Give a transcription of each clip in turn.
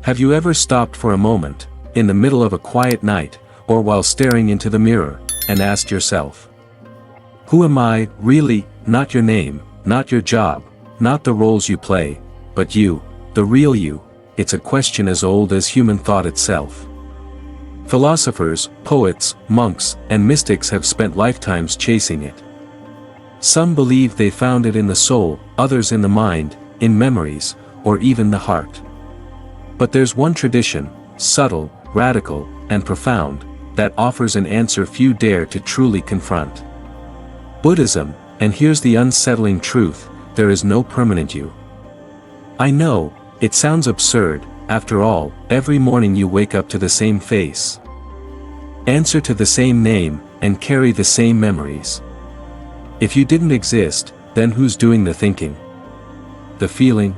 Have you ever stopped for a moment, in the middle of a quiet night, or while staring into the mirror, and asked yourself, who am I, really? Not your name, not your job, not the roles you play, but you, the real you. It's a question as old as human thought itself. Philosophers, poets, monks, and mystics have spent lifetimes chasing it. Some believe they found it in the soul, others in the mind, in memories, or even the heart. But there's one tradition, subtle, radical, and profound, that offers an answer few dare to truly confront. Buddhism, and here's the unsettling truth, there is no permanent you. I know, it sounds absurd, after all, every morning you wake up to the same face, answer to the same name, and carry the same memories. If you didn't exist, then who's doing the thinking? The feeling?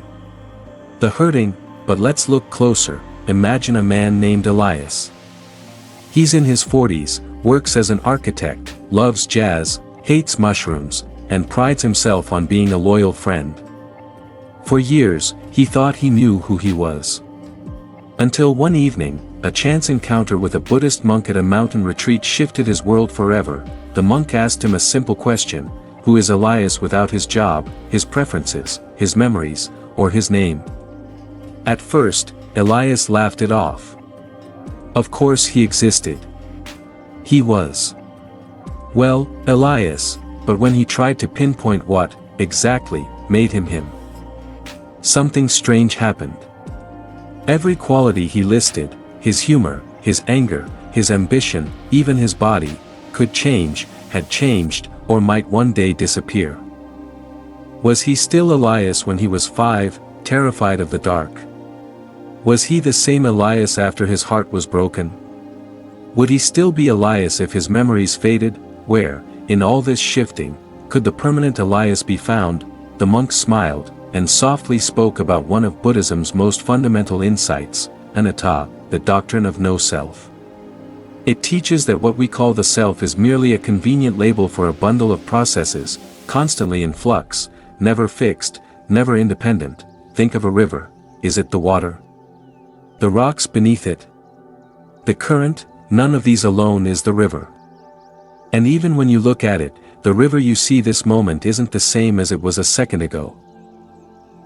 The hurting? But let's look closer. Imagine a man named Elias. He's in his 40s, works as an architect, loves jazz, hates mushrooms, and prides himself on being a loyal friend. For years, he thought he knew who he was. Until one evening, a chance encounter with a Buddhist monk at a mountain retreat shifted his world forever. The monk asked him a simple question: who is Elias without his job, his preferences, his memories, or his name? At first, Elias laughed it off. Of course he existed. He was. Well, Elias, but when he tried to pinpoint what, exactly, made him him, something strange happened. Every quality he listed, his humor, his anger, his ambition, even his body, could change, had changed, or might one day disappear. Was he still Elias when he was 5, terrified of the dark? Was he the same Elias after his heart was broken? Would he still be Elias if his memories faded? Where, in all this shifting, could the permanent Elias be found? The monk smiled, and softly spoke about one of Buddhism's most fundamental insights, Anattā, the doctrine of no self. It teaches that what we call the self is merely a convenient label for a bundle of processes, constantly in flux, never fixed, never independent. Think of a river. Is it the water? The rocks beneath it? The current? None of these alone is the river. And even when you look at it, the river you see this moment isn't the same as it was a second ago.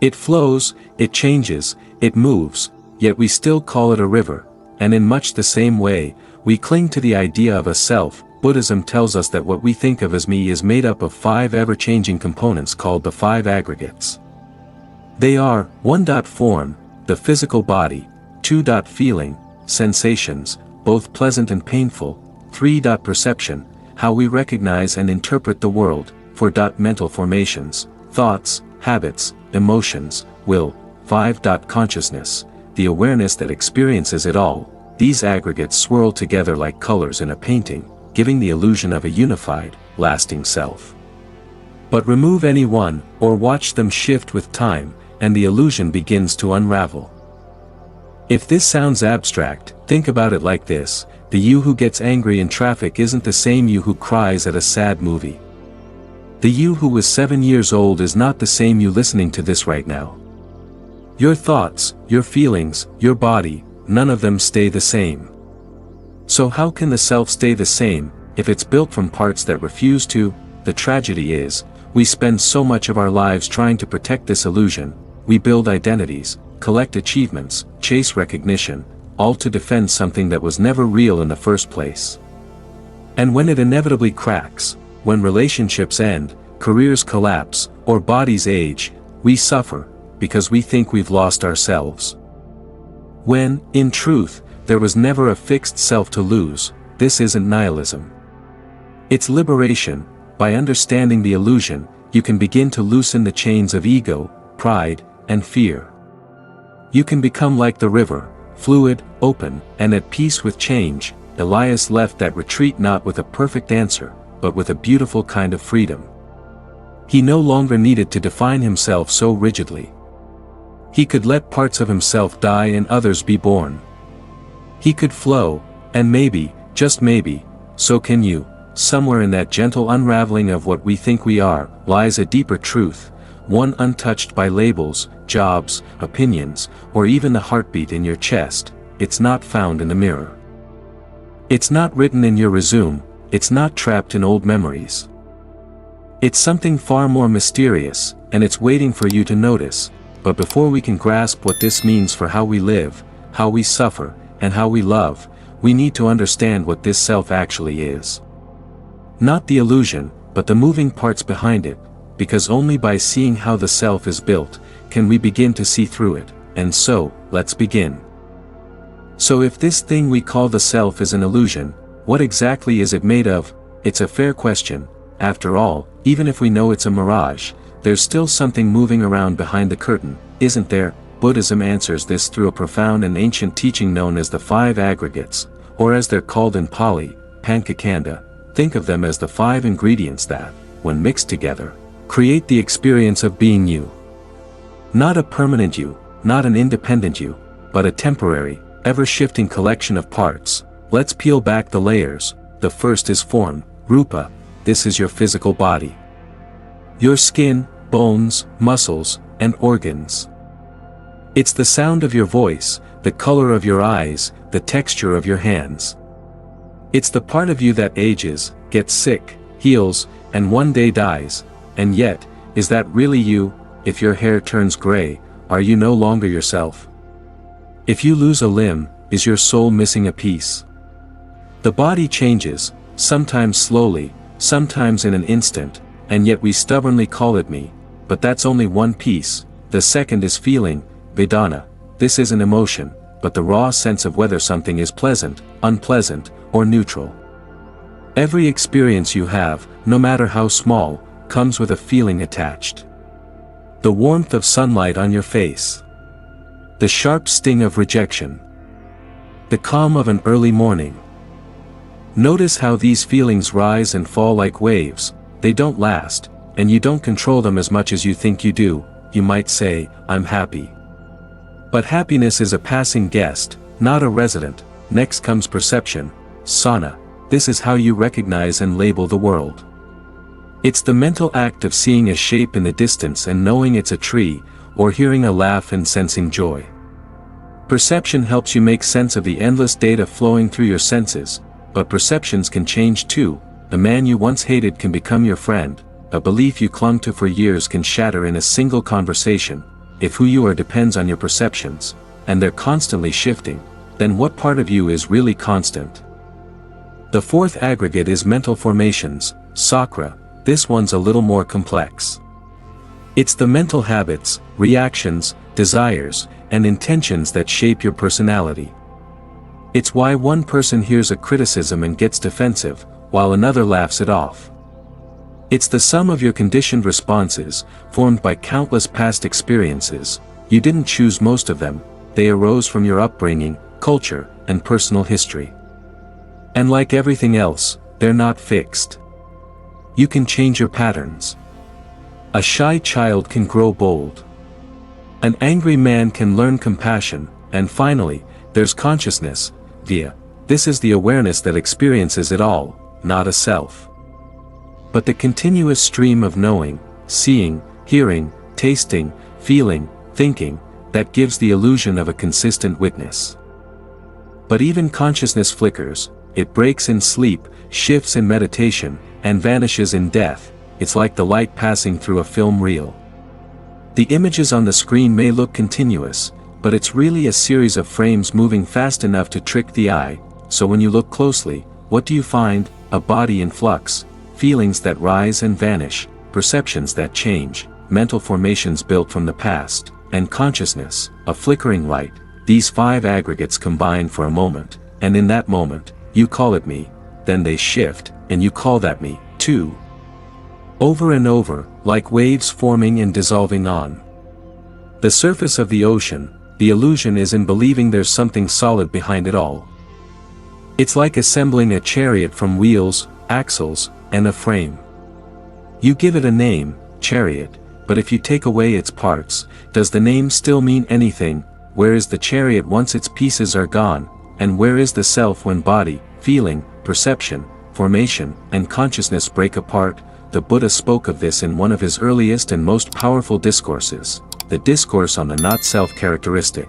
It flows, it changes, it moves, yet we still call it a river, and in much the same way, we cling to the idea of a self. Buddhism tells us that what we think of as me is made up of 5 ever-changing components called the 5 aggregates. They are: 1. Form, the physical body; 2. Feeling, sensations, both pleasant and painful; 3. Perception, how we recognize and interpret the world; 4. Mental formations, thoughts, habits, emotions, will; 5. Consciousness, the awareness that experiences it all. These aggregates swirl together like colors in a painting, giving the illusion of a unified, lasting self. But remove any one, or watch them shift with time, and the illusion begins to unravel. If this sounds abstract, think about it like this: the you who gets angry in traffic isn't the same you who cries at a sad movie. The you who was 7 years old is not the same you listening to this right now. Your thoughts, your feelings, your body, none of them stay the same. So how can the self stay the same, if it's built from parts that refuse to? The tragedy is, we spend so much of our lives trying to protect this illusion. We build identities, collect achievements, chase recognition, all to defend something that was never real in the first place. And when it inevitably cracks, when relationships end, careers collapse, or bodies age, we suffer, because we think we've lost ourselves. When, in truth, there was never a fixed self to lose. This isn't nihilism. It's liberation. By understanding the illusion, you can begin to loosen the chains of ego, pride, and fear. You can become like the river, fluid, open, and at peace with change. Elias left that retreat not with a perfect answer, but with a beautiful kind of freedom. He no longer needed to define himself so rigidly. He could let parts of himself die and others be born. He could flow, and maybe, just maybe, so can you. Somewhere in that gentle unraveling of what we think we are, lies a deeper truth, one untouched by labels, jobs, opinions, or even the heartbeat in your chest, it's not found in the mirror. It's not written in your resume, it's not trapped in old memories. It's something far more mysterious, and it's waiting for you to notice. But before we can grasp what this means for how we live, how we suffer, and how we love, we need to understand what this self actually is. Not the illusion, but the moving parts behind it, because only by seeing how the self is built, can we begin to see through it. And so, let's begin. So if this thing we call the self is an illusion, what exactly is it made of? It's a fair question. After all, even if we know it's a mirage, there's still something moving around behind the curtain, isn't there? Buddhism answers this through a profound and ancient teaching known as the 5 aggregates, or as they're called in Pali, Pancakanda. Think of them as the 5 ingredients that, when mixed together, create the experience of being you. Not a permanent you, not an independent you, but a temporary, ever-shifting collection of parts. Let's peel back the layers. The first is form, rupa. This is your physical body. Your skin, bones, muscles, and organs. It's the sound of your voice, the color of your eyes, the texture of your hands. It's the part of you that ages, gets sick, heals, and one day dies. And yet, is that really you? If your hair turns gray, are you no longer yourself? If you lose a limb, is your soul missing a piece? The body changes, sometimes slowly, sometimes in an instant, and yet we stubbornly call it me. But that's only one piece. The second is feeling, vedana. This isn't emotion, but the raw sense of whether something is pleasant, unpleasant, or neutral. Every experience you have, no matter how small, comes with a feeling attached. The warmth of sunlight on your face. The sharp sting of rejection. The calm of an early morning. Notice how these feelings rise and fall like waves. They don't last, and you don't control them as much as you think you do. You might say, I'm happy. But happiness is a passing guest, not a resident. Next comes perception, sana. This is how you recognize and label the world. It's the mental act of seeing a shape in the distance and knowing it's a tree, or hearing a laugh and sensing joy. Perception helps you make sense of the endless data flowing through your senses, but perceptions can change too. The man you once hated can become your friend. A belief you clung to for years can shatter in a single conversation. If who you are depends on your perceptions, and they're constantly shifting, then what part of you is really constant? The fourth aggregate is mental formations, sakra. This one's a little more complex. It's the mental habits, reactions, desires, and intentions that shape your personality. It's why one person hears a criticism and gets defensive, while another laughs it off. It's the sum of your conditioned responses, formed by countless past experiences. You didn't choose most of them, they arose from your upbringing, culture, and personal history. And like everything else, they're not fixed. You can change your patterns. A shy child can grow bold. An angry man can learn compassion, and finally, there's consciousness, via. This is the awareness that experiences it all, not a self. But the continuous stream of knowing, seeing, hearing, tasting, feeling, thinking, that gives the illusion of a consistent witness. But even consciousness flickers, it breaks in sleep, shifts in meditation, and vanishes in death. It's like the light passing through a film reel. The images on the screen may look continuous, but it's really a series of frames moving fast enough to trick the eye. So when you look closely, what do you find? A body in flux, feelings that rise and vanish, perceptions that change, mental formations built from the past, and consciousness, a flickering light. These 5 aggregates combine for a moment, and in that moment, you call it me, then they shift, and you call that me, too. Over and over, like waves forming and dissolving on the surface of the ocean. The illusion is in believing there's something solid behind it all. It's like assembling a chariot from wheels, axles, and a frame. You give it a name, chariot, but if you take away its parts, does the name still mean anything? Where is the chariot once its pieces are gone, and where is the self when body, feeling, perception, formation, and consciousness break apart? The Buddha spoke of this in one of his earliest and most powerful discourses. the Discourse on the Not-Self characteristic.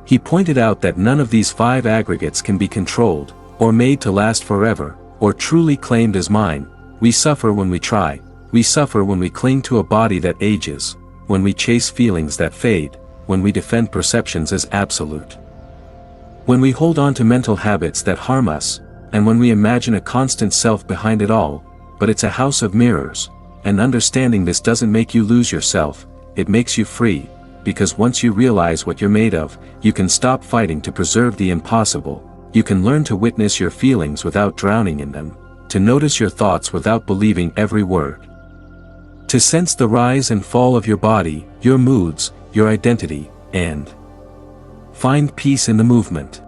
He pointed out that none of these 5 aggregates can be controlled, or made to last forever, or truly claimed as mine. We suffer when we try. We suffer when we cling to a body that ages, when we chase feelings that fade, when we defend perceptions as absolute, when we hold on to mental habits that harm us, and when we imagine a constant self behind it all. But it's a house of mirrors, and understanding this doesn't make you lose yourself, it makes you free, because once you realize what you're made of, you can stop fighting to preserve the impossible. You can learn to witness your feelings without drowning in them, to notice your thoughts without believing every word, to sense the rise and fall of your body, your moods, your identity, and find peace in the movement.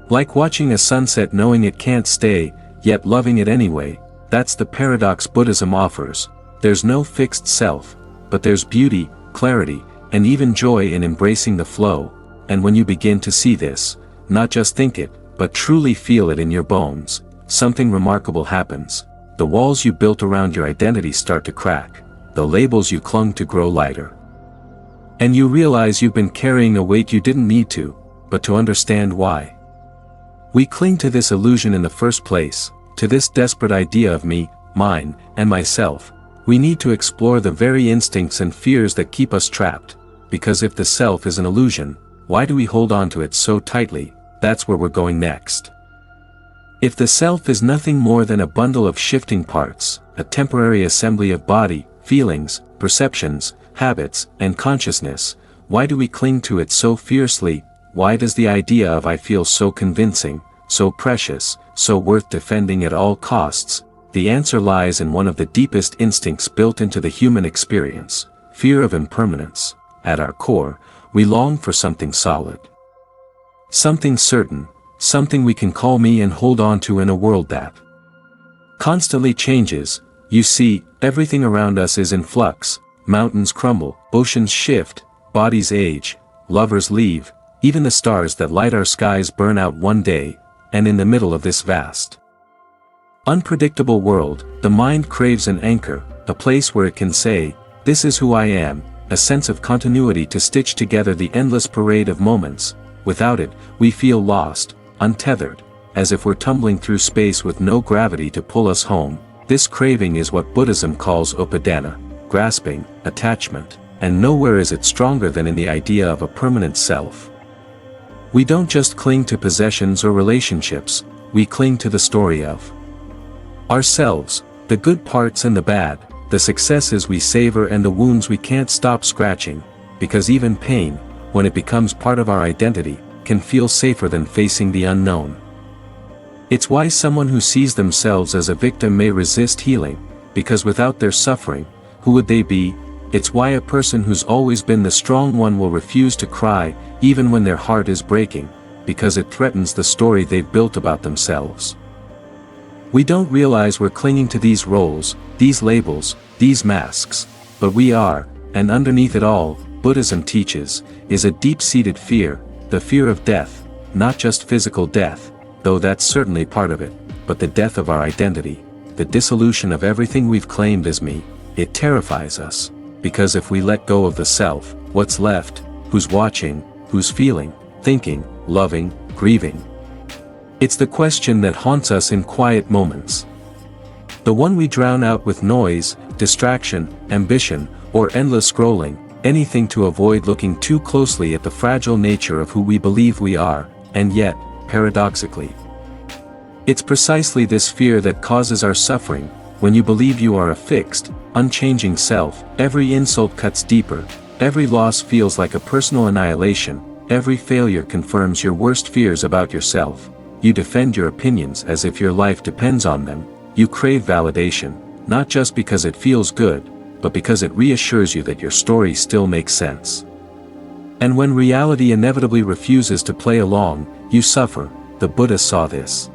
Like watching a sunset knowing it can't stay, yet loving it anyway. That's the paradox Buddhism offers. There's no fixed self, but there's beauty, clarity, and even joy in embracing the flow. And when you begin to see this, not just think it, but truly feel it in your bones, something remarkable happens. The walls you built around your identity start to crack, the labels you clung to grow lighter. And you realize you've been carrying a weight you didn't need to, but to understand why. We cling to this illusion in the first place, to this desperate idea of me, mine, and myself. We need to explore the very instincts and fears that keep us trapped, because if the self is an illusion, why do we hold on to it so tightly? That's where we're going next. If the self is nothing more than a bundle of shifting parts, a temporary assembly of body, feelings, perceptions, habits, and consciousness, why do we cling to it so fiercely? Why does the idea of I feel so convincing, so precious, so worth defending at all costs? The answer lies in one of the deepest instincts built into the human experience, fear of impermanence. At our core, we long for something solid, something certain, something we can call me and hold on to in a world that constantly changes. You see, everything around us is in flux. Mountains crumble, oceans shift, bodies age, lovers leave, even the stars that light our skies burn out one day. And in the middle of this vast, unpredictable world, the mind craves an anchor, a place where it can say, this is who I am, a sense of continuity to stitch together the endless parade of moments. Without it, we feel lost, untethered, as if we're tumbling through space with no gravity to pull us home. This craving is what Buddhism calls upadana, grasping, attachment, and nowhere is it stronger than in the idea of a permanent self. We don't just cling to possessions or relationships, we cling to the story of ourselves, the good parts and the bad, the successes we savor and the wounds we can't stop scratching, because even pain, when it becomes part of our identity, can feel safer than facing the unknown. It's why someone who sees themselves as a victim may resist healing, because without their suffering, who would they be? It's why a person who's always been the strong one will refuse to cry, even when their heart is breaking, because it threatens the story they've built about themselves. We don't realize we're clinging to these roles, these labels, these masks, but we are, and underneath it all, Buddhism teaches, is a deep-seated fear, the fear of death, not just physical death, though that's certainly part of it, but the death of our identity, the dissolution of everything we've claimed as me. It terrifies us, because if we let go of the self, what's left? Who's watching? Who's feeling, thinking, loving, grieving? It's the question that haunts us in quiet moments. The one we drown out with noise, distraction, ambition, or endless scrolling, anything to avoid looking too closely at the fragile nature of who we believe we are, and yet, paradoxically, it's precisely this fear that causes our suffering. When you believe you are a fixed, unchanging self, every insult cuts deeper, every loss feels like a personal annihilation, every failure confirms your worst fears about yourself. You defend your opinions as if your life depends on them. You crave validation, not just because it feels good, but because it reassures you that your story still makes sense. And when reality inevitably refuses to play along, you suffer. The Buddha saw this.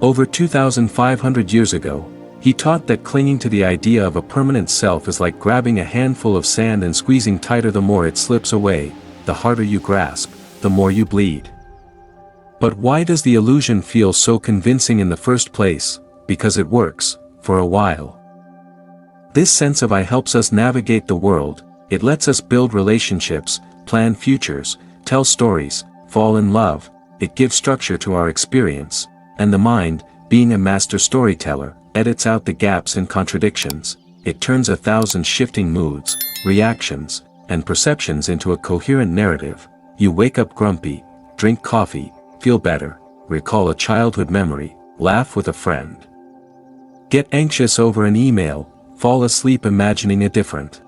Over 2,500 years ago, he taught that clinging to the idea of a permanent self is like grabbing a handful of sand and squeezing tighter. The more it slips away, the harder you grasp, the more you bleed. But why does the illusion feel so convincing in the first place? Because it works, for a while. This sense of I helps us navigate the world, It lets us build relationships, plan futures, tell stories, fall in love. It gives structure to our experience, and the mind, being a master storyteller, edits out the gaps and contradictions. It turns 1,000 shifting moods, reactions, and perceptions into a coherent narrative. You wake up grumpy, drink coffee, feel better, recall a childhood memory, laugh with a friend. Get anxious over an email, fall asleep imagining a different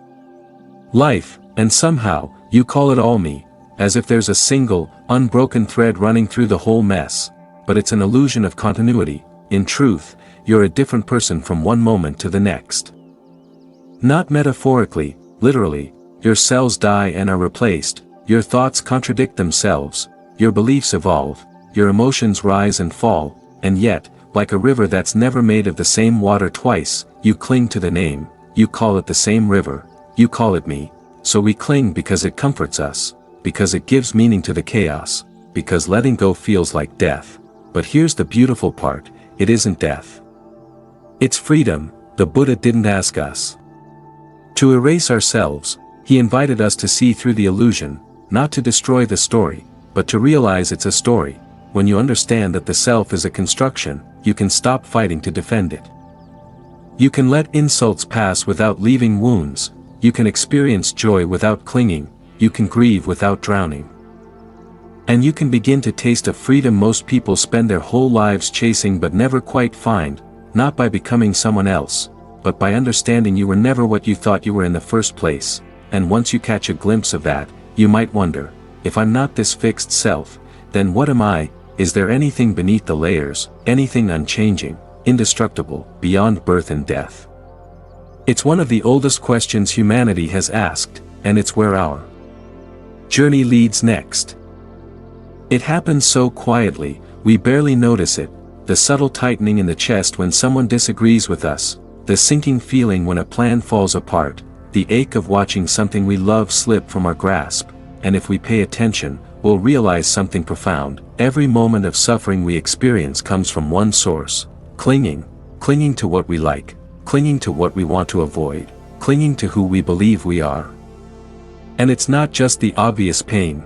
life, and somehow, you call it all me, as if there's a single, unbroken thread running through the whole mess. But it's an illusion of continuity. In truth, you're a different person from one moment to the next. Not metaphorically, literally. Your cells die and are replaced, your thoughts contradict themselves, your beliefs evolve, your emotions rise and fall, and yet, like a river that's never made of the same water twice, you cling to the name, you call it the same river, you call it me. So we cling because it comforts us, because it gives meaning to the chaos, because letting go feels like death. But here's the beautiful part, it isn't death. It's freedom. The Buddha didn't ask us to erase ourselves. He invited us to see through the illusion, not to destroy the story, but to realize it's a story. When you understand that the self is a construction, you can stop fighting to defend it. You can let insults pass without leaving wounds, you can experience joy without clinging, you can grieve without drowning. And you can begin to taste a freedom most people spend their whole lives chasing but never quite find, not by becoming someone else, but by understanding you were never what you thought you were in the first place. And once you catch a glimpse of that, you might wonder, if I'm not this fixed self, then what am I? Is there anything beneath the layers, anything unchanging, indestructible, beyond birth and death? It's one of the oldest questions humanity has asked, and it's where our journey leads next. It happens so quietly, we barely notice it, the subtle tightening in the chest when someone disagrees with us, the sinking feeling when a plan falls apart, the ache of watching something we love slip from our grasp, and if we pay attention, we'll realize something profound. Every moment of suffering we experience comes from one source: clinging to what we like, clinging to what we want to avoid, clinging to who we believe we are. And it's not just the obvious pain.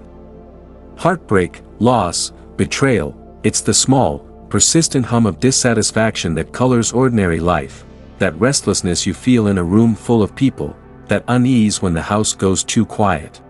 Heartbreak, loss, betrayal, it's the small, persistent hum of dissatisfaction that colors ordinary life, that restlessness you feel in a room full of people, that unease when the house goes too quiet.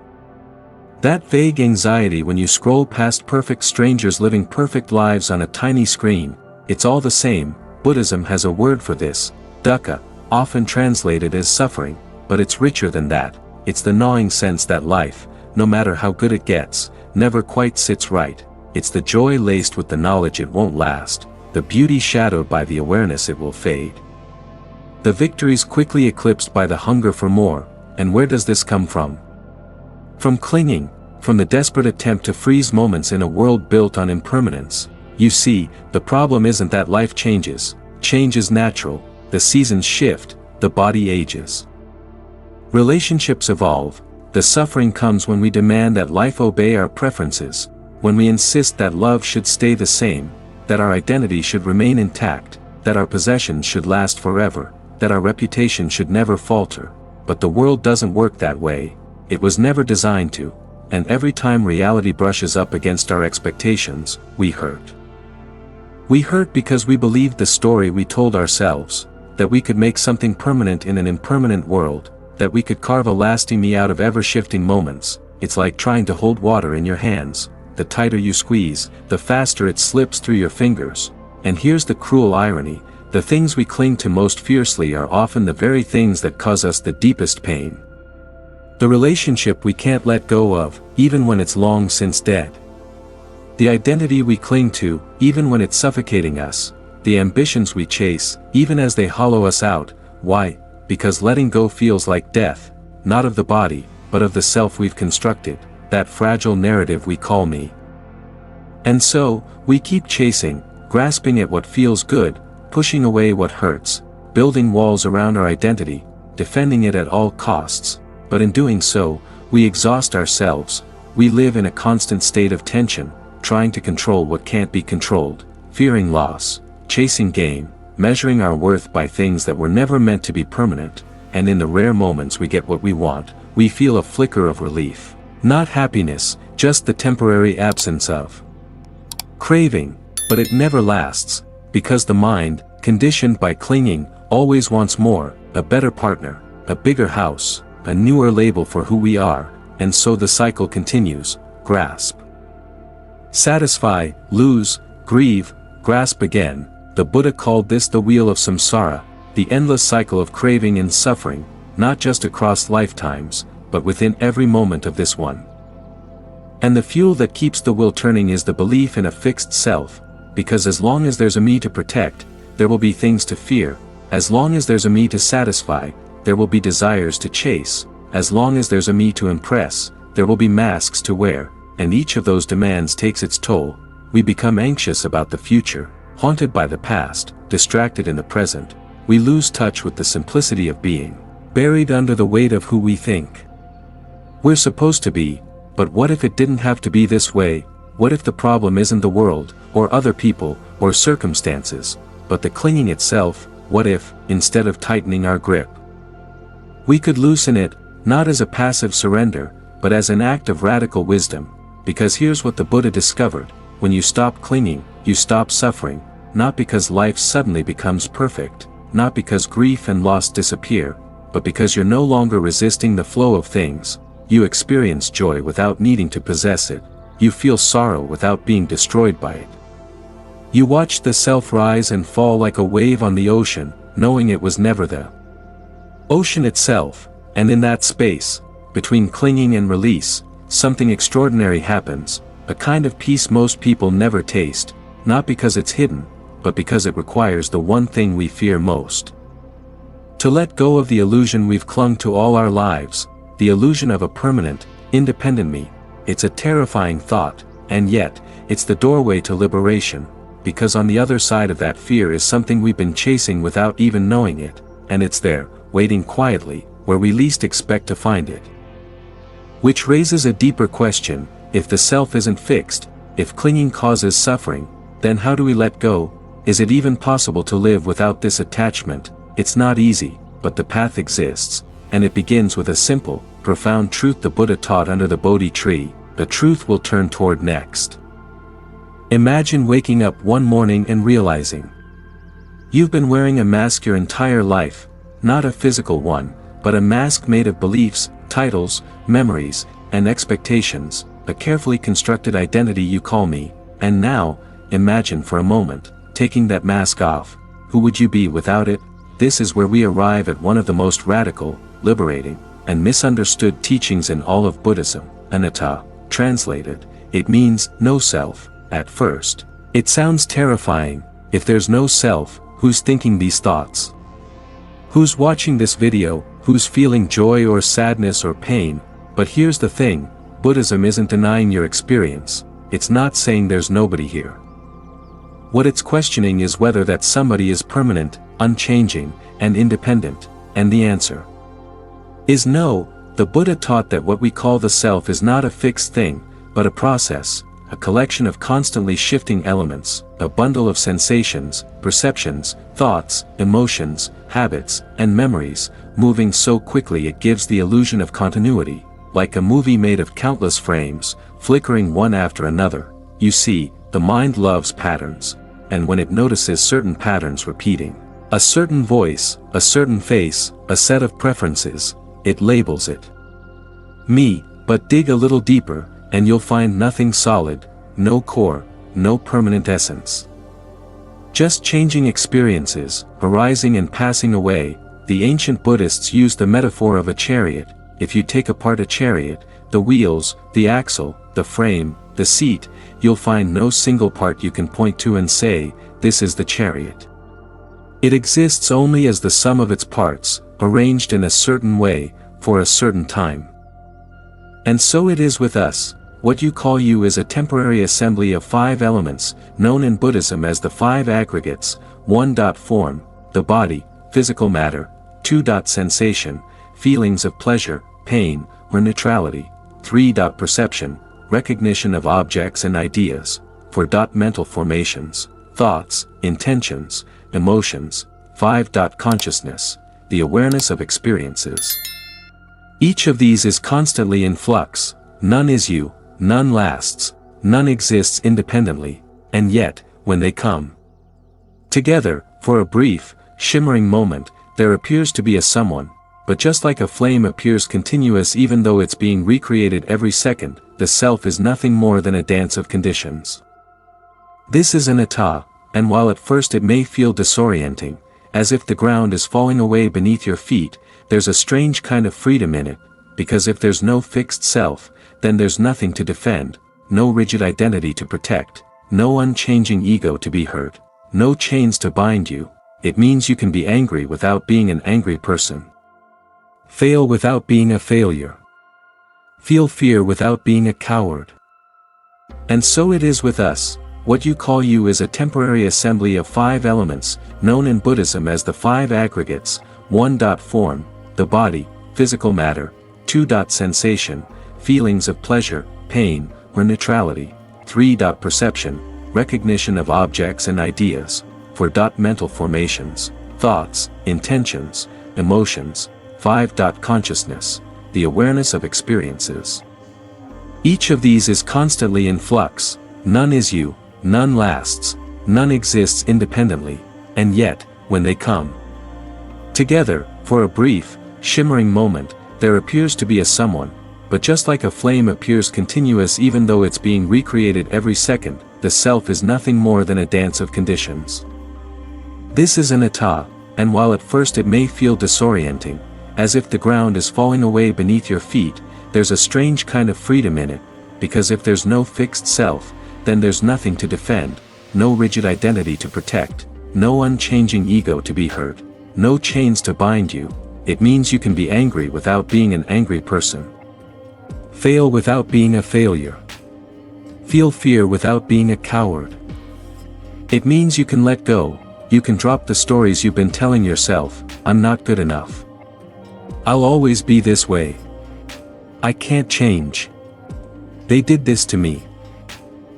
That vague anxiety when you scroll past perfect strangers living perfect lives on a tiny screen. It's all the same. Buddhism has a word for this, dukkha, often translated as suffering, but it's richer than that. It's the gnawing sense that life, no matter how good it gets, never quite sits right. It's the joy laced with the knowledge it won't last, the beauty shadowed by the awareness it will fade. The victories quickly eclipsed by the hunger for more. And where does this come from? From clinging, from the desperate attempt to freeze moments in a world built on impermanence. You see, the problem isn't that life changes. Change is natural, the seasons shift, the body ages. Relationships evolve. The suffering comes when we demand that life obey our preferences, when we insist that love should stay the same, that our identity should remain intact, that our possessions should last forever, that our reputation should never falter. But the world doesn't work that way. It was never designed to. And every time reality brushes up against our expectations, we hurt. We hurt because we believed the story we told ourselves, that we could make something permanent in an impermanent world, that we could carve a lasting me out of ever-shifting moments. It's like trying to hold water in your hands. The tighter you squeeze, the faster it slips through your fingers. And here's the cruel irony. The things we cling to most fiercely are often the very things that cause us the deepest pain. The relationship we can't let go of, even when it's long since dead. The identity we cling to, even when it's suffocating us. The ambitions we chase, even as they hollow us out. Why? Because letting go feels like death, not of the body, but of the self we've constructed, that fragile narrative we call me. And so, we keep chasing, grasping at what feels good, pushing away what hurts, building walls around our identity, defending it at all costs. But in doing so, we exhaust ourselves. We live in a constant state of tension, trying to control what can't be controlled, fearing loss, chasing gain, measuring our worth by things that were never meant to be permanent. And in the rare moments we get what we want, we feel a flicker of relief. Not happiness, just the temporary absence of craving, but it never lasts, because the mind, conditioned by clinging, always wants more, a better partner, a bigger house, a newer label for who we are, and so the cycle continues: grasp, satisfy, lose, grieve, grasp again. The Buddha called this the wheel of samsara, the endless cycle of craving and suffering, not just across lifetimes, but within every moment of this one. And the fuel that keeps the wheel turning is the belief in a fixed self, because as long as there's a me to protect, there will be things to fear; as long as there's a me to satisfy, there will be desires to chase; as long as there's a me to impress, there will be masks to wear, and each of those demands takes its toll. We become anxious about the future, haunted by the past, distracted in the present. We lose touch with the simplicity of being, buried under the weight of who we think we're supposed to be. But what if it didn't have to be this way? What if the problem isn't the world, or other people, or circumstances, but the clinging itself? What if, instead of tightening our grip, we could loosen it, not as a passive surrender, but as an act of radical wisdom? Because here's what the Buddha discovered: when you stop clinging, you stop suffering, not because life suddenly becomes perfect, not because grief and loss disappear, but because you're no longer resisting the flow of things. You experience joy without needing to possess it. You feel sorrow without being destroyed by it. You watch the self rise and fall like a wave on the ocean, knowing it was never the ocean itself. And in that space, between clinging and release, something extraordinary happens, a kind of peace most people never taste, not because it's hidden, but because it requires the one thing we fear most: to let go of the illusion we've clung to all our lives, the illusion of a permanent, independent me. It's a terrifying thought, and yet, it's the doorway to liberation, because on the other side of that fear is something we've been chasing without even knowing it, and it's there, waiting quietly, where we least expect to find it. Which raises a deeper question: if the self isn't fixed, if clinging causes suffering, then how do we let go? Is it even possible to live without this attachment? It's not easy, but the path exists. And it begins with a simple, profound truth the Buddha taught under the Bodhi tree. The truth we'll turn toward next. Imagine waking up one morning and realizing you've been wearing a mask your entire life, not a physical one, but a mask made of beliefs, titles, memories, and expectations, a carefully constructed identity you call me. And now, imagine for a moment, taking that mask off. Who would you be without it? This is where we arrive at one of the most radical, liberating, and misunderstood teachings in all of Buddhism. Anattā, translated, it means no self. At first, it sounds terrifying. If there's no self, who's thinking these thoughts? Who's watching this video? Who's feeling joy or sadness or pain? But here's the thing: Buddhism isn't denying your experience. It's not saying there's nobody here. What it's questioning is whether that somebody is permanent, unchanging, and independent. And the answer is no. The Buddha taught that what we call the self is not a fixed thing, but a process, a collection of constantly shifting elements, a bundle of sensations, perceptions, thoughts, emotions, habits, and memories, moving so quickly it gives the illusion of continuity, like a movie made of countless frames, flickering one after another. You see, the mind loves patterns, and when it notices certain patterns repeating, a certain voice, a certain face, a set of preferences, it labels it me. But dig a little deeper, and you'll find nothing solid, no core, no permanent essence. Just changing experiences, arising and passing away. The ancient Buddhists used the metaphor of a chariot. If you take apart a chariot, the wheels, the axle, the frame, the seat, you'll find no single part you can point to and say, this is the chariot. It exists only as the sum of its parts, arranged in a certain way, for a certain time. And so it is with us. What you call you is a temporary assembly of 5 elements, known in Buddhism as the 5 aggregates. 1. Form, the body, physical matter. 2. Sensation, feelings of pleasure, pain, or neutrality. 3. Perception, recognition of objects and ideas. 4. Mental formations, thoughts, intentions, emotions. 5. Consciousness, the awareness of experiences. Each of these is constantly in flux, none is you, none lasts, none exists independently, and yet, when they come together, for a brief, shimmering moment, there appears to be a someone, but just like a flame appears continuous even though it's being recreated every second, the self is nothing more than a dance of conditions. This is Anattā, and while at first it may feel disorienting, as if the ground is falling away beneath your feet, there's a strange kind of freedom in it, because if there's no fixed self, then there's nothing to defend, no rigid identity to protect, no unchanging ego to be hurt, no chains to bind you. It means you can be angry without being an angry person. Fail without being a failure. Feel fear without being a coward. And so it is with us. What you call you is a temporary assembly of 5 elements, known in Buddhism as the 5 aggregates. 1. Form, the body, physical matter. 2. Sensation, feelings of pleasure, pain, or neutrality. 3. Perception, recognition of objects and ideas. 4. Mental formations, thoughts, intentions, emotions. 5. Consciousness, the awareness of experiences. Each of these is constantly in flux, none is you, none lasts, none exists independently, and yet, when they come together, for a brief, shimmering moment, there appears to be a someone, but just like a flame appears continuous even though it's being recreated every second, the self is nothing more than a dance of conditions. This is Anattā, and while at first it may feel disorienting, as if the ground is falling away beneath your feet, there's a strange kind of freedom in it, because if there's no fixed self, then there's nothing to defend, no rigid identity to protect, no unchanging ego to be hurt, no chains to bind you. It means you can be angry without being an angry person. Fail without being a failure. Feel fear without being a coward. It means you can let go, you can drop the stories you've been telling yourself. I'm not good enough. I'll always be this way. I can't change. They did this to me.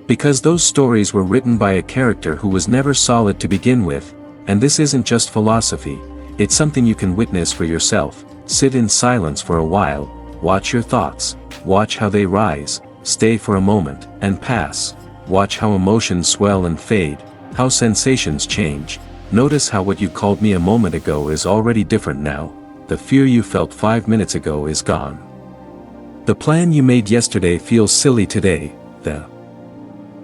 Because those stories were written by a character who was never solid to begin with, and this isn't just philosophy, it's something you can witness for yourself. Sit in silence for a while, watch your thoughts, watch how they rise, stay for a moment, and pass. Watch how emotions swell and fade, how sensations change. Notice how what you called me a moment ago is already different now. The fear you felt 5 minutes ago is gone. The plan you made yesterday feels silly today. The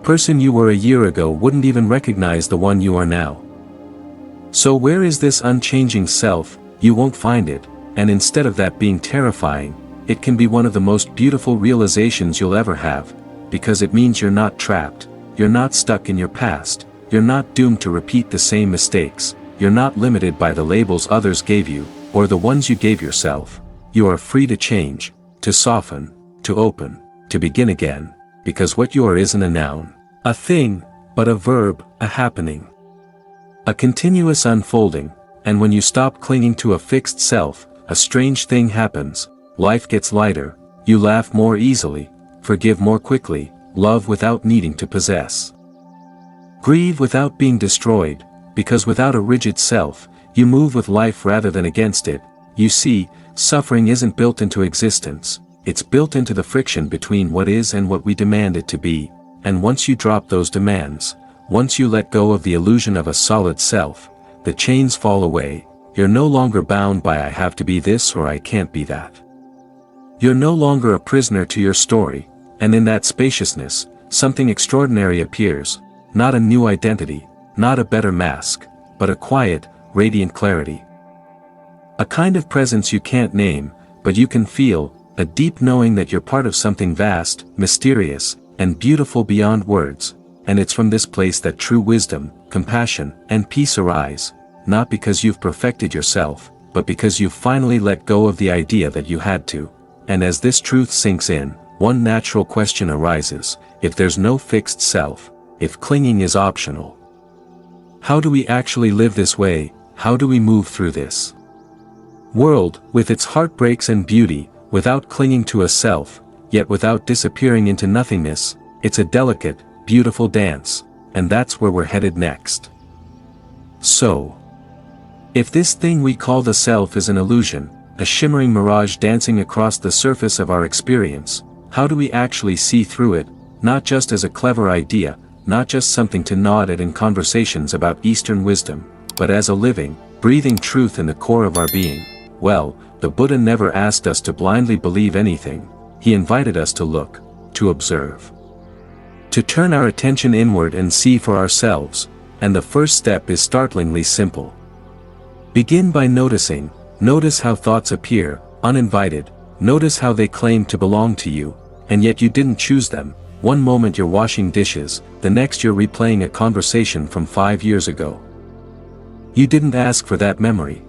person you were a year ago wouldn't even recognize the one you are now. So where is this unchanging self? You won't find it, and instead of that being terrifying, it can be one of the most beautiful realizations you'll ever have, because it means you're not trapped, you're not stuck in your past, you're not doomed to repeat the same mistakes, you're not limited by the labels others gave you, or the ones you gave yourself. You are free to change, to soften, to open, to begin again, because what you are isn't a noun, a thing, but a verb, a happening. A continuous unfolding, and when you stop clinging to a fixed self, a strange thing happens. Life gets lighter, you laugh more easily, forgive more quickly, love without needing to possess. Grieve without being destroyed, because without a rigid self, you move with life rather than against it. You see, suffering isn't built into existence, it's built into the friction between what is and what we demand it to be, and once you drop those demands, once you let go of the illusion of a solid self, the chains fall away. You're no longer bound by I have to be this or I can't be that. You're no longer a prisoner to your story, and in that spaciousness, something extraordinary appears, not a new identity, not a better mask, but a quiet, radiant clarity. A kind of presence you can't name, but you can feel, a deep knowing that you're part of something vast, mysterious, and beautiful beyond words, and it's from this place that true wisdom, compassion, and peace arise, not because you've perfected yourself, but because you've finally let go of the idea that you had to. And as this truth sinks in, one natural question arises: if there's no fixed self, if clinging is optional, how do we actually live this way? How do we move through this world, with its heartbreaks and beauty, without clinging to a self, yet without disappearing into nothingness? It's a delicate, beautiful dance, and that's where we're headed next. So, if this thing we call the self is an illusion, a shimmering mirage dancing across the surface of our experience. How do we actually see through it, not just as a clever idea, not just something to nod at in conversations about Eastern wisdom, but as a living, breathing truth in the core of our being? Well, the Buddha never asked us to blindly believe anything. He invited us to look, to observe, to turn our attention inward and see for ourselves, and the first step is startlingly simple. Begin by noticing. Notice how thoughts appear, uninvited. Notice how they claim to belong to you, and yet you didn't choose them. One moment you're washing dishes, the next you're replaying a conversation from 5 years ago. You didn't ask for that memory.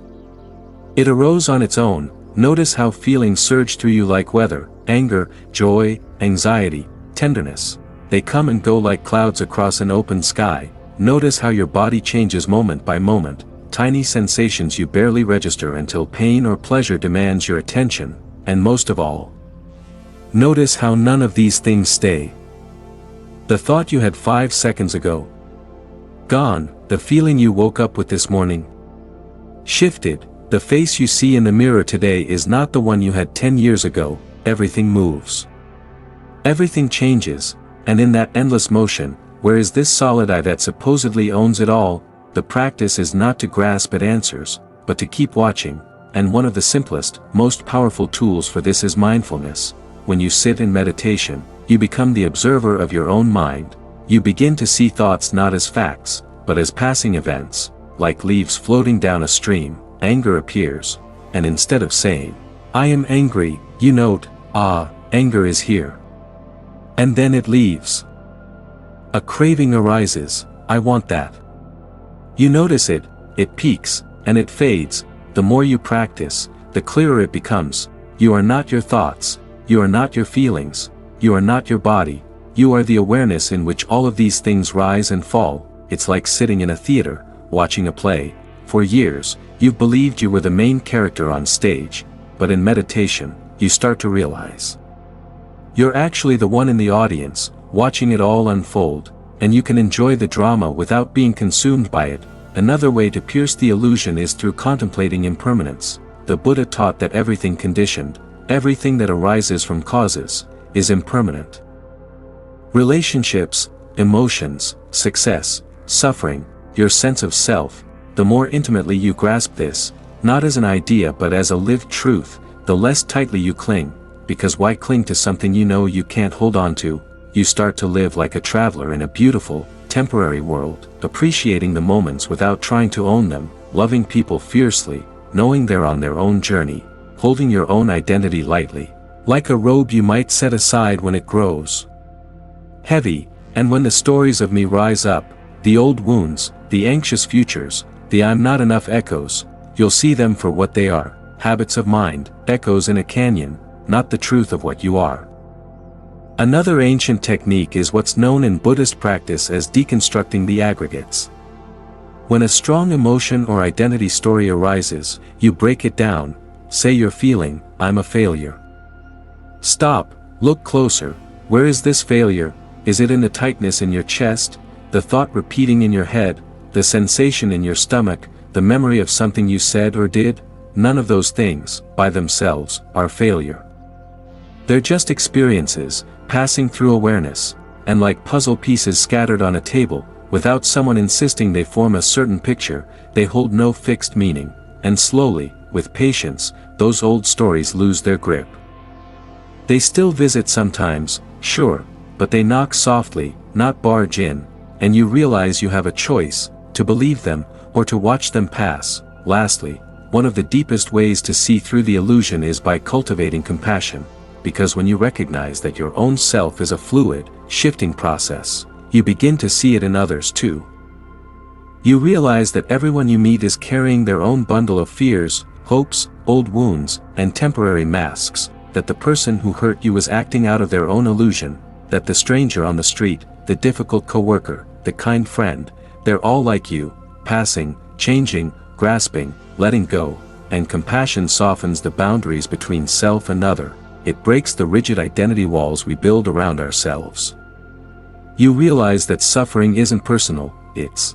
It arose on its own. Notice how feelings surge through you like weather, anger, joy, anxiety, tenderness. They come and go like clouds across an open sky. Notice how your body changes moment by moment, tiny sensations you barely register until pain or pleasure demands your attention, and most of all, notice how none of these things stay. The thought you had 5 seconds ago, gone. The feeling you woke up with this morning, shifted. The face you see in the mirror today is not the one you had 10 years ago. Everything moves. Everything changes, and in that endless motion, where is this solid I that supposedly owns it all? The practice is not to grasp at answers, but to keep watching, and one of the simplest, most powerful tools for this is mindfulness. When you sit in meditation, you become the observer of your own mind. You begin to see thoughts not as facts, but as passing events, like leaves floating down a stream. Anger appears, and instead of saying, "I am angry," you note, "Ah, anger is here." And then it leaves. A craving arises, "I want that." You notice it, it peaks, and it fades. The more you practice, the clearer it becomes. You are not your thoughts, you are not your feelings, you are not your body, you are the awareness in which all of these things rise and fall. It's like sitting in a theater, watching a play. For years, you've believed you were the main character on stage, but in meditation, you start to realize you're actually the one in the audience, watching it all unfold, and you can enjoy the drama without being consumed by it. Another way to pierce the illusion is through contemplating impermanence. The Buddha taught that everything conditioned, everything that arises from causes, is impermanent. Relationships, emotions, success, suffering, your sense of self, the more intimately you grasp this, not as an idea but as a lived truth, the less tightly you cling, because why cling to something you know you can't hold on to? You start to live like a traveler in a beautiful, temporary world, appreciating the moments without trying to own them, loving people fiercely, knowing they're on their own journey, holding your own identity lightly, like a robe you might set aside when it grows heavy. And when the stories of me rise up, the old wounds, the anxious futures, the I'm not enough echoes, you'll see them for what they are, habits of mind, echoes in a canyon, not the truth of what you are. Another ancient technique is what's known in Buddhist practice as deconstructing the aggregates. When a strong emotion or identity story arises, you break it down. Say you're feeling, "I'm a failure." Stop, look closer. Where is this failure? Is it in the tightness in your chest, the thought repeating in your head, the sensation in your stomach, the memory of something you said or did? None of those things, by themselves, are failure. They're just experiences, passing through awareness, and like puzzle pieces scattered on a table, without someone insisting they form a certain picture, they hold no fixed meaning, and slowly, with patience, those old stories lose their grip. They still visit sometimes, sure, but they knock softly, not barge in, and you realize you have a choice, to believe them, or to watch them pass. Lastly, one of the deepest ways to see through the illusion is by cultivating compassion, because when you recognize that your own self is a fluid, shifting process, you begin to see it in others too. You realize that everyone you meet is carrying their own bundle of fears, hopes, old wounds, and temporary masks, that the person who hurt you was acting out of their own illusion, that the stranger on the street, the difficult coworker, the kind friend, they're all like you, passing, changing, grasping, letting go, and compassion softens the boundaries between self and other. It breaks the rigid identity walls we build around ourselves. You realize that suffering isn't personal, it's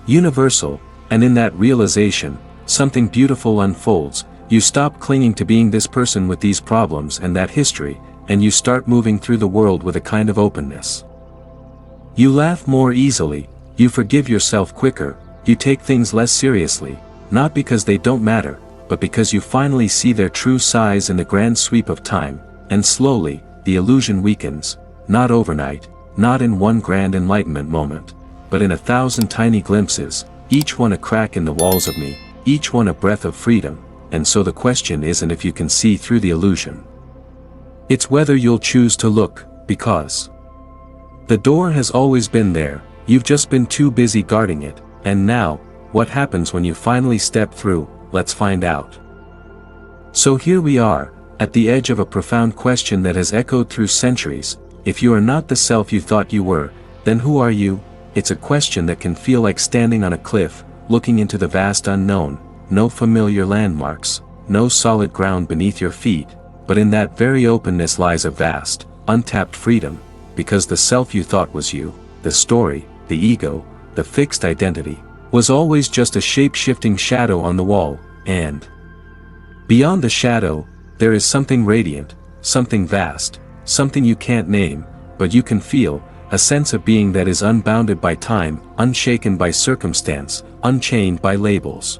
universal, and in that realization, something beautiful unfolds. You stop clinging to being this person with these problems and that history, and you start moving through the world with a kind of openness. You laugh more easily, you forgive yourself quicker, you take things less seriously, not because they don't matter, but because you finally see their true size in the grand sweep of time, and slowly, the illusion weakens, not overnight, not in one grand enlightenment moment, but in 1,000 tiny glimpses, each one a crack in the walls of me, each one a breath of freedom, and so the question isn't if you can see through the illusion. It's whether you'll choose to look, because the door has always been there, you've just been too busy guarding it, and now, what happens when you finally step through? Let's find out. So here we are, at the edge of a profound question that has echoed through centuries. If you are not the self you thought you were, then who are you? It's a question that can feel like standing on a cliff, looking into the vast unknown, no familiar landmarks, no solid ground beneath your feet, but in that very openness lies a vast, untapped freedom, because the self you thought was you, the story, the ego, the fixed identity, was always just a shape-shifting shadow on the wall, and beyond the shadow, there is something radiant, something vast, something you can't name, but you can feel, a sense of being that is unbounded by time, unshaken by circumstance, unchained by labels.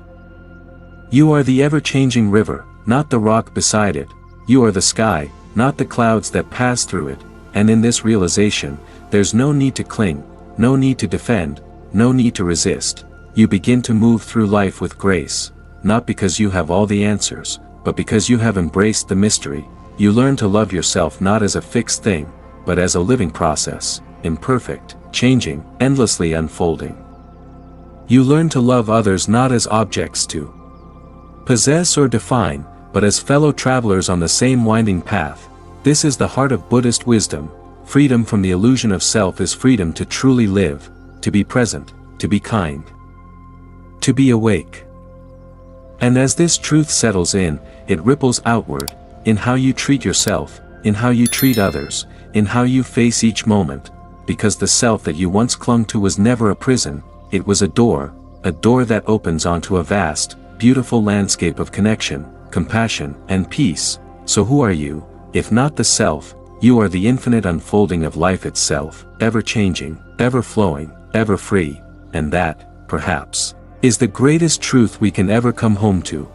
You are the ever-changing river, not the rock beside it. You are the sky, not the clouds that pass through it, and in this realization, there's no need to cling, no need to defend, no need to resist. You begin to move through life with grace, not because you have all the answers, but because you have embraced the mystery. You learn to love yourself not as a fixed thing, but as a living process, imperfect, changing, endlessly unfolding. You learn to love others not as objects to possess or define, but as fellow travelers on the same winding path. This is the heart of Buddhist wisdom. Freedom from the illusion of self is freedom to truly live, to be present, to be kind, to be awake. And as this truth settles in, it ripples outward, in how you treat yourself, in how you treat others, in how you face each moment, because the self that you once clung to was never a prison, it was a door that opens onto a vast, beautiful landscape of connection, compassion, and peace. So who are you, if not the self? You are the infinite unfolding of life itself, ever changing, ever flowing, ever free, and that, perhaps, is the greatest truth we can ever come home to.